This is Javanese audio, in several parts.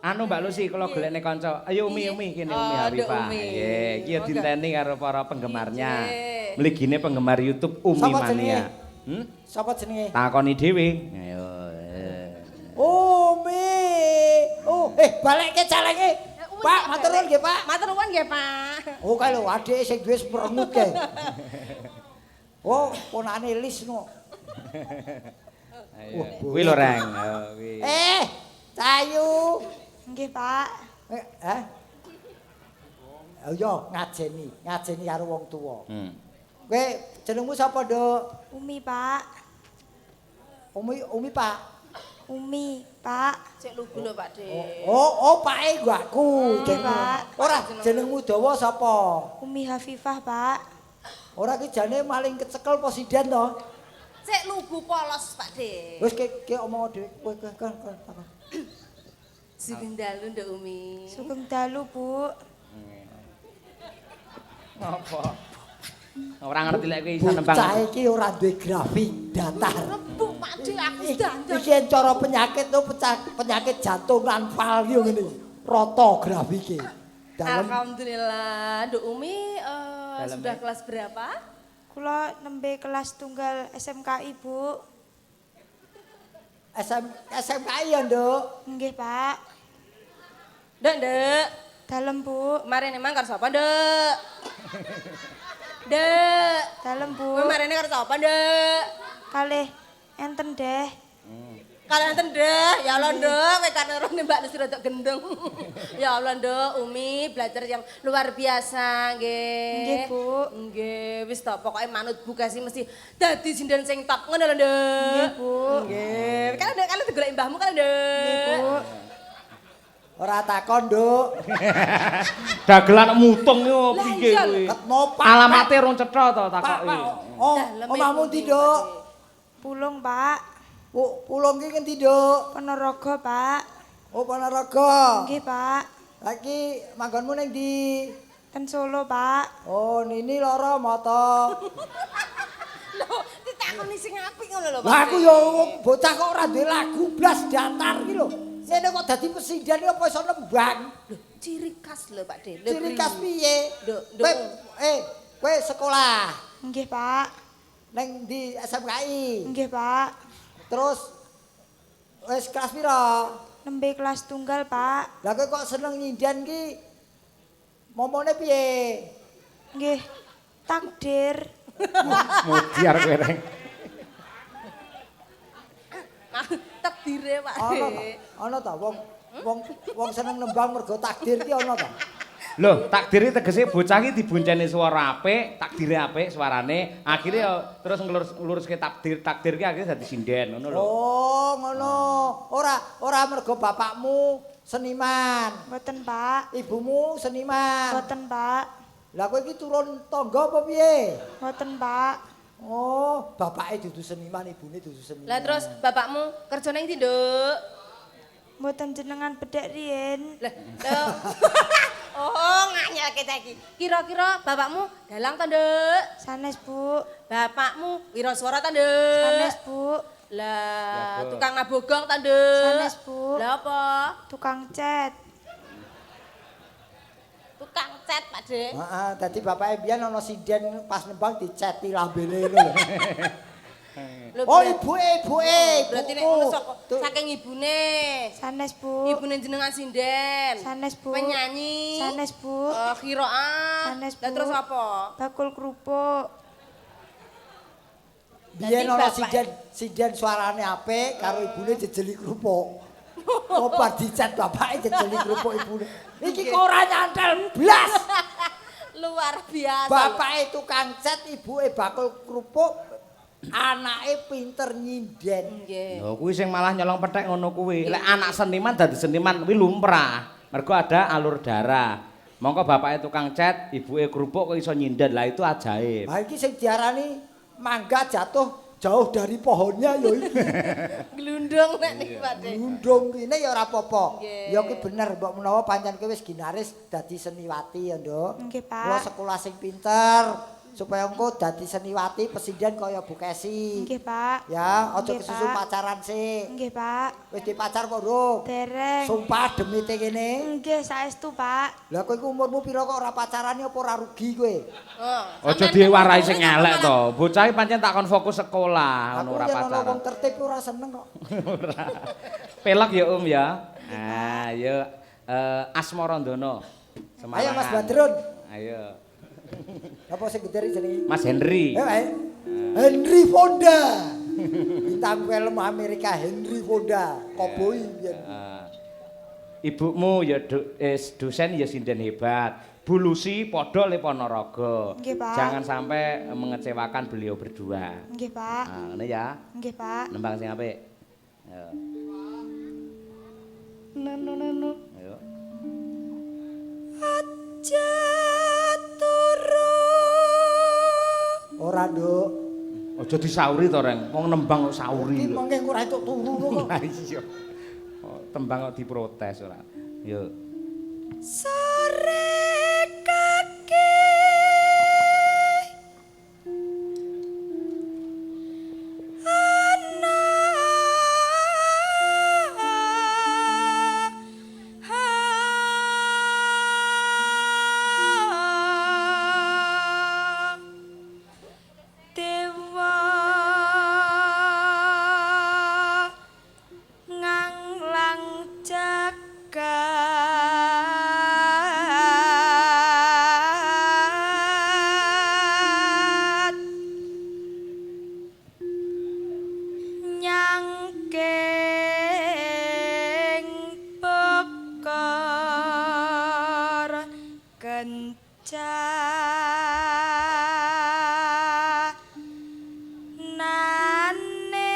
Anu Mbak Lucy kula golekne kanca. Ayo Umi kene Umi Hafifah. Nggih, iki dinteni karo para penggemarnya. Mligine penggemar YouTube Umi Mania. Sapa jenenge? Takoni dhewe. Ayo. Umi. Oh, balekke calenge. Pak, matur nuwun nggih, Pak. Matur nuwun nggih, Pak. Oh, kae lho adike sing duwe sprengut kae. Oh, ponakane Lis no. Ayo. Kuwi lho Reng. Kuwi. Cayu. Nggih, Pak. Ayo ngajeni karo wong tuwa. Kowe jenengmu sapa, Nduk? Umi, Pak. Umi, Pak. Umi, Pak. Cek lugu lho, Pak De. Oh, pake gwaku. Pak. Ora jenengmu dawa sapa? Umi Hafifah, Pak. Ora ki jane maling kecekel presiden to. Cek lugu polos, Pak De. Wis ki omong dhewe kowe kan. Sugeng dalu, Nduk Umi. Sugeng dalu, Bu. Apa? Ora ngerti lek kowe iso nembang. Bocah iki ora duwe grafik datar. Rebuk, Pak De, aku dandan. Iki cara penyakit tuh penyakit jantung lan fal yo ngene. Rata grafike. Alhamdulillah, Nduk Umi sudah kelas berapa? Kula nembe kelas tunggal SMKI, Bu. SMKI ya, Nduk. Nggih, Pak. Nduk. Dalem, Bu. Kemarin emang karo sapa, Nduk? Nduk. Dalem, Bu. Kemarin karo sapa, Nduk? Kalih enten deh. Kalian enten deh, ya Allah Nduk, kowe kan ora Mbak Lucy rada gendeng. Ya Allah Nduk, Umi belajar yang luar biasa nggih. Nggih, Bu. Nggih, wis to pokoke manut Bu Kasi mesti dadi sinden sing top ngono lho Nduk. Nggih, Bu. Nggih, kan digoleki mbahmu kan Nduk. Nggih, Bu. Ora takon, Nduk. Dagelan mutung yo piye iya, kowe? Ketnopak. Alamate rung cetha to takoki. Oh, omahmu ndi, Nduk? Pulung, Pak. Oh, pulang ki ngendi, Nduk? Ponorogo, Pak. Oh, Ponorogo. Nggih, Pak. Lagi manggonmu ning ndi? Ten Solo, Pak. Oh, nini lara mata. Lho, ditakoni sing apik ngono lho, Pak. Lah aku yo bocah kok ora duwe lagu blas datar iki lho. Ngene kok dadi presiden apa iso nembang? Lho, ciri khas lho, Pak De. Ciri khas piye? Nduk. Kowe sekolah Nggih, Pak. ning di SMKI. Nggih, Pak. Terus wis kelas pira? Nembe kelas tunggal, Pak. Lah kowe kok seneng nyinden ki? Momone piye? Nggih. Takdir. Mudiar kowe Reng. Takdire, Pak Ana De. ta? Ana ta wong seneng nembang mergo takdir ki ana ta? Lho, takdire tegese bocah iki dibonceni swara apik, takdire apik suarane, akhire yo terus ngluruske takdir ki akhire dadi sinden ngono lho. Oh, ngono. Ora mergo bapakmu seniman. Mboten, Pak. Ibumu seniman. Mboten, Pak. Lah kowe iki turun tangga apa piye? Mboten, Pak. Oh, bapake dudu seniman, ibune dudu seniman. Lah terus bapakmu kerja ning ndi, Nduk? Mboten jenengan bedhek riyen. Lah, oh, nganyel kita iki. Kira-kira bapakmu dalang ta, Nduk? Sanes, Bu. Bapakmu wiraswara ta, Nduk? Sanes, Bu. Lah, tukang ngabogong ta, Nduk? Sanes, Bu. Lah apa? Tukang cat. Tukang cat, Pak De. Heeh, dadi bapake biyen ana sinden pas nembang diceti lambene ngono. Lho, Oh, ibuke. berarti nek ngono saking ibune. Sanes, Bu. Ibune jenengan sinden. Sanes, Bu. Penyanyi. Sanes, Bu. Kiraan. Sanes, Lah Bu. terus apa? Bakul kerupuk. Biyen Dadi ana bapak- sinden suarane apik karo ibune jejeli kerupuk. Opo dicet bapake jejeli kerupuk ibune. Iki kok ora nyantel blas. Luar biasa. Bapake tukang cet, ibuke bakul kerupuk, anake pinter nyinden. Nggih. Lho kuwi sing malah nyolong pethek ngono kuwi. Lek anak seniman dadi seniman kuwi lumrah. Mergo ada alur darah. Mongko bapake tukang cat, ibuke kerupuk kok iso nyinden. Lah itu ajaib. Lah iki sing diarani mangga jatuh jauh dari pohonnya ya iki. Glundung nek niki Pak De. Ngundung kene ya ora apa-apa. Nggih. Ya ki bener mbok menawa pancen kowe wis ginaris dadi seniwati ya, Nduk. Nggih, Pak. Kula sekolah sing pinter. supaya engko dadi seniwati presiden kaya Bu Kesi. Nggih, Pak. Ya, aja Nggih, kesusu Pak. pacaran sih. Nggih, Pak. Wis dipacar kok, Ruk? Dereng. Sumpah demi te kene. Nggih, saestu, Pak. Lah kowe iku umurmu pira kok ora pacarane apa ora rugi kowe? Aja diwarai sing elek to. Bocah iki pancen takon fokus sekolah, Aku ngono ora yen ana pacaran. wong tertib ora seneng kok. Ora. Pelek ya Om ya. Ayo Asmarandono. Ayo Mas Badrun. Ayo. Apa sing gedhe jenenge? Mas Henry. Henry Fonda. Bintang film Amerika Henry Fonda. Koboi biyen. Ibumu ya dosen ya sinden hebat. Bu Lucy padha le Ponorogo. Nggih, Pak. Jangan sampai mengecewakan beliau berdua. Nggih, Pak. Nah, ngene ya. Nggih, Pak. Nembang sing apik. Ayo. Nanu. Ayo. Aja turu. Ora, Nduk. Aja disauri to, Reng. Wong nembang kok sauri Iki lho. mengke ora entuk turu kok. Lah iya. Oh, tembang kok diprotes ora. Yo. Sore kaki. Dewa nganglang jagat nyangking bekar kencanane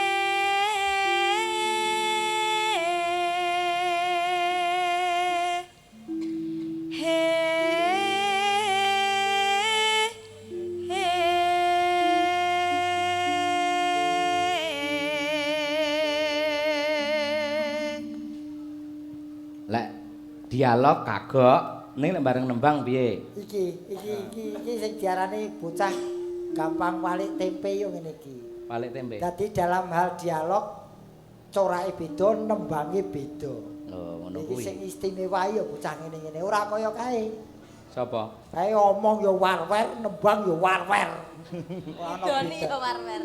Lek dialog kagok ning lek bareng nembang piye? Iki sing diarani bocah gampang walik tempe yo ngene iki. Balik tempe. Dadi dalam hal dialog corake beda, nembange beda. Oh, ngono Iki kuwi. sing istimewa ya bocah ngene-ngene, ora kaya kae. Sapa? Kae omong ya warwer, nembang ya warwer. Doni ya warwer.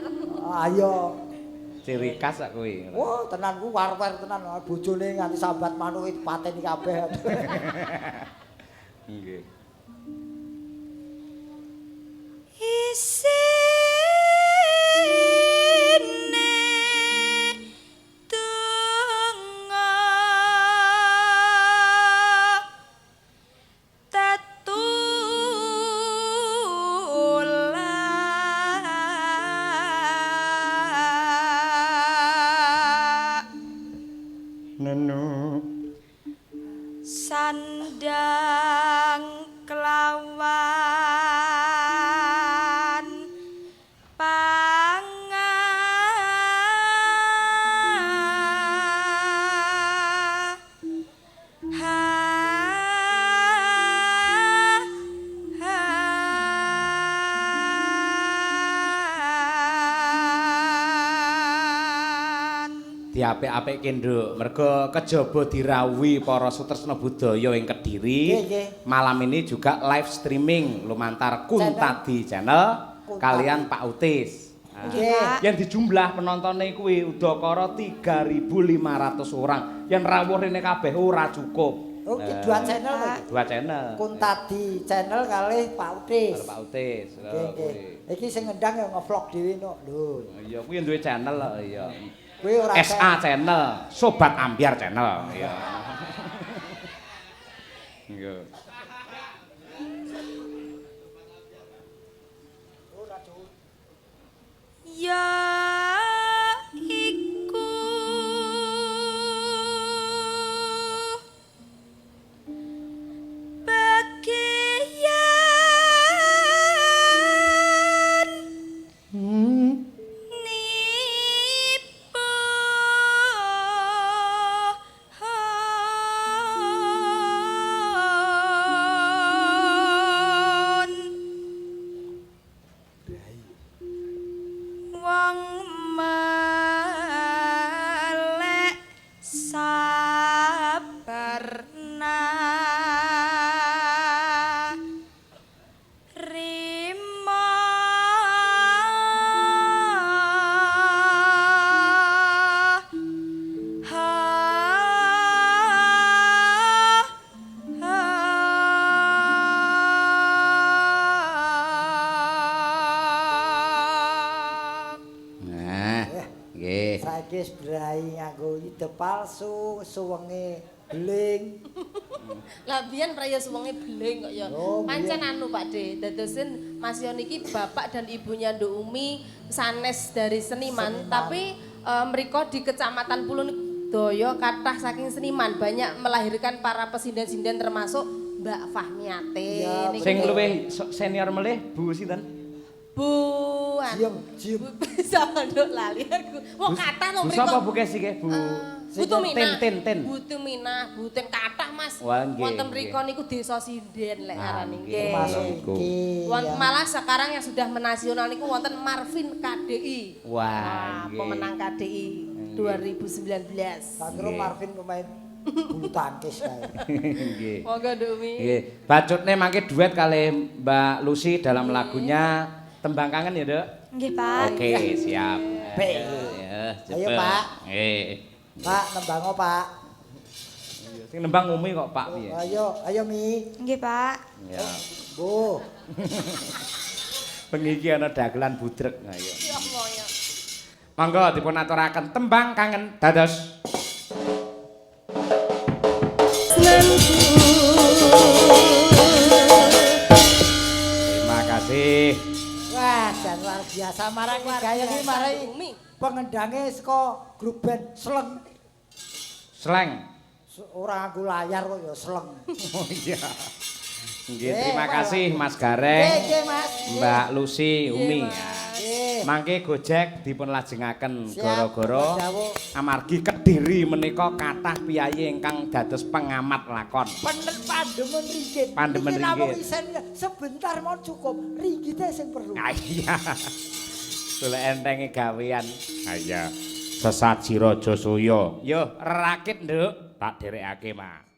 Ayo. Ciri khas sak kuwi. Wah, tenan ku warwer tenan. Bojone nganti sambat manuke dipateni kabeh. Nggih. isine donga tetulak Nenu. sandang kelawan Diapik-apikke Nduk, mergo kejaba dirawuhi para sutresna budaya ing Kediri. Nggih. Malam ini juga live streaming lumantar Kuntadi Channel Kuntadi. kalian Pak Utis. Nah, Nggih. yang dijumlah penontonnya kuwi udakara 3.500 orang. Yang rawuh rene kabeh ora cukup. Oh, iki dua channel lho. iki. Dua channel. Kuntadi channel kalih Pak Utis. Karo Pak Utis. Nggih, Lho, nggih. kuwi. Iki sing ngendang ya nge-vlog dhewe no. Lho. Iya, kuwi duwe channel lho, iya. Kuwi ora SA channel, Sobat Ambiar channel, iya. Iya. ya iku bagian nipun palsu, suwenge beling. Lah biyen praya suwenge beling kok ya. Oh, Pancen anu Pak De, dadosen Mas Yon iki bapak dan ibunya Nduk Umi sanes dari seniman. Tapi mereka di Kecamatan Pulun Doyo kathah saking seniman, banyak melahirkan para pesinden-sinden termasuk Mbak Fahmiate. Ya, Niki Sing lho. luwih senior melih Bu sinten? Bu Cium. Sama Nduk lali aku. Wong kathah lho Bu mriko. sapa Bu Kesi ke? Bu Butu Minah. Tin. Butu Minah, Buten kathah Mas. Wah, nggih, Wonten nggih. mriko niku desa sinden lek aran nggih. nggih. Termasuk Iku. iki. ya. Malah sekarang yang sudah menasional niku wonten Marvin KDI. Wah, nggih. Pemenang KDI 2019. Tak kira Marvin pemain bulu tangkis kae. Nggih. Monggo Nduk Umi. Nggih, bacutne mangke duet kali Mbak Lucy dalam lagunya Tembang Kangen ya, Dek? Nggih, Pak. Oke, siap. Baik. Ya, Ayo, cepet. Pak. Nggih. Pak, nembang Pak. Sing nembang Umi kok, Pak piye? Ayo Mi. Nggih, Pak. Ya. Bu. Bengi iki ana dagelan budrek. Ayo. Ya Allah ya. Monggo dipun aturaken Tembang Kangen dados. Terima kasih. Wah, dan luar biasa marang iki gaya iki marai Umi. pengendange saka grup band Sleng. Sleng. Ora nganggo layar kok ya Sleng. Oh iya. Nggih, Eh, terima Pak. kasih Mas Gareng, Nggih, Mas. Mbak Lucy, Umi. Nggih. Mangke Gojek dipun lajengaken Siap, gara-gara dawuh. amargi Kediri menika kathah piyayi ingkang dados pengamat lakon. Bener pandemen ringgit. Pandemen Iki namung ringgit. isen sebentar mau cukup. Ringgite sing perlu. Ah iya. Golek entenge gawean. Ah iya. Sesaji Raja Suya. Yo, rakit, Nduk. Tak derekake, Mak.